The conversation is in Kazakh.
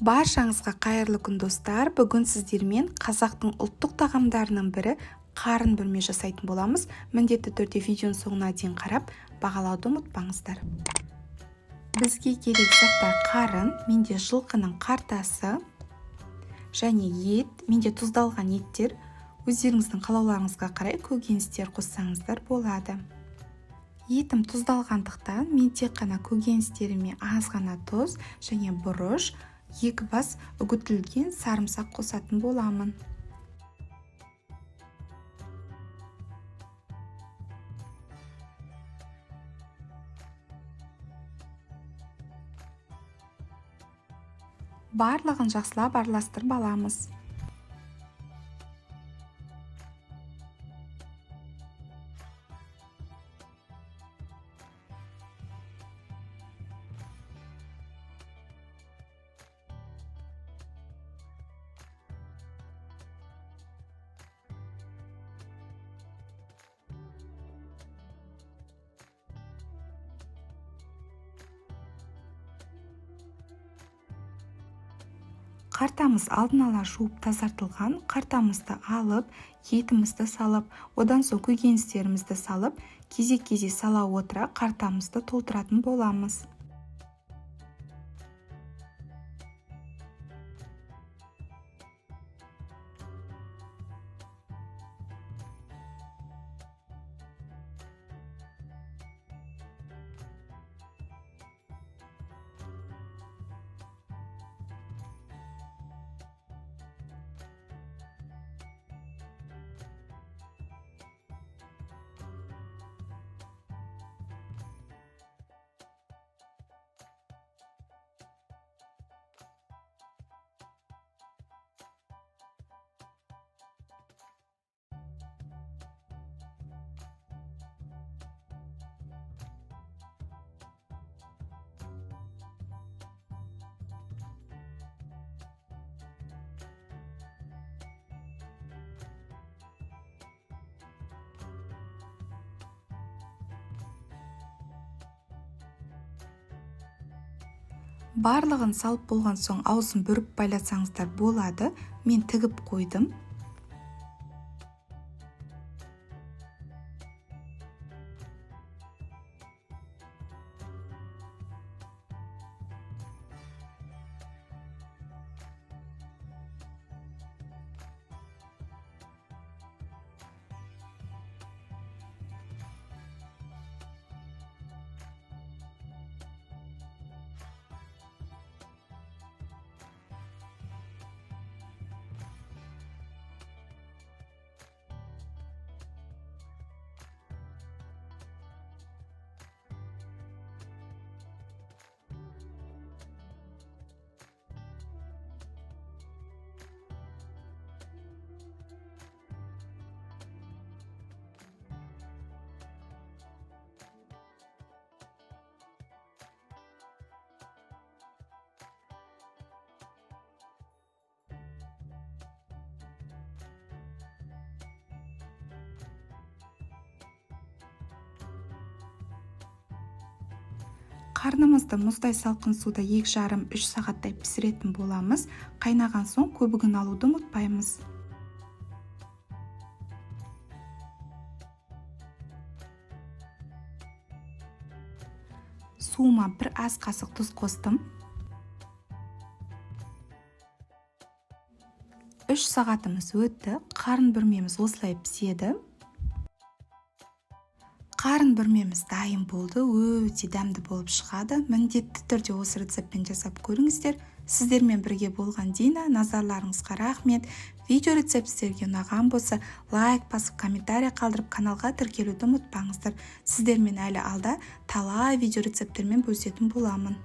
Баршаңызға қайырлы күн достар. Бүгін сіздермен қазақтың ұлттық тағамдарының бірі қарын бүрме жасайтын боламыз. Міндетті түрде видеоның соңына дейін қарап, бағалауды ұмытпаңыздар. Бізге керек заттар қарын, менде жылқының қартасы және ет, менде тұздалған еттер. Өздеріңіздің қалауларыңызға қарай көкөністер қоссаңыздар болады. Етім тұздалғандықтан мен тек қана көкөністеріме аз ғана тұз және бұрыш, 2 бас үгітілген сарымсақ қосатын боламын. Барлығын жақсылап араластырып аламыз. Қартамыз алдын ала жуып тазартылған. Қартамызды алып, етімізді салып, одан соң көкөністерімізді салып, кезек-кезек сала отыра қартамызды толтыратын боламыз. Барлығын салып болған соң аузын бүріп байласаңыздар болады. Мен тігіп қойдым. Қарнымызды мұздай салқын суда 2,5-3 сағаттай пісіретін боламыз. Қайнаған соң көбігін алуды ұмытпаймыз. Суыма 1 ас қасық тұз қостым. 3 сағатымыз өтті. Қарын бүрмеміз осылай піседі. Қарын бүрмеміз дайын болды, өте дәмді болып шығады. Міндетті түрде осы рецептпен жасап көріңіздер. Сіздермен бірге болған Дина. Назарларыңызға рахмет. Видео рецепттерге ұнаған болса, лайк басып, комментарий қалдырып, каналға тіркелуді ұмытпаңыздар. Сіздермен әлі алда талай видео рецепттермен бөлісетін боламын.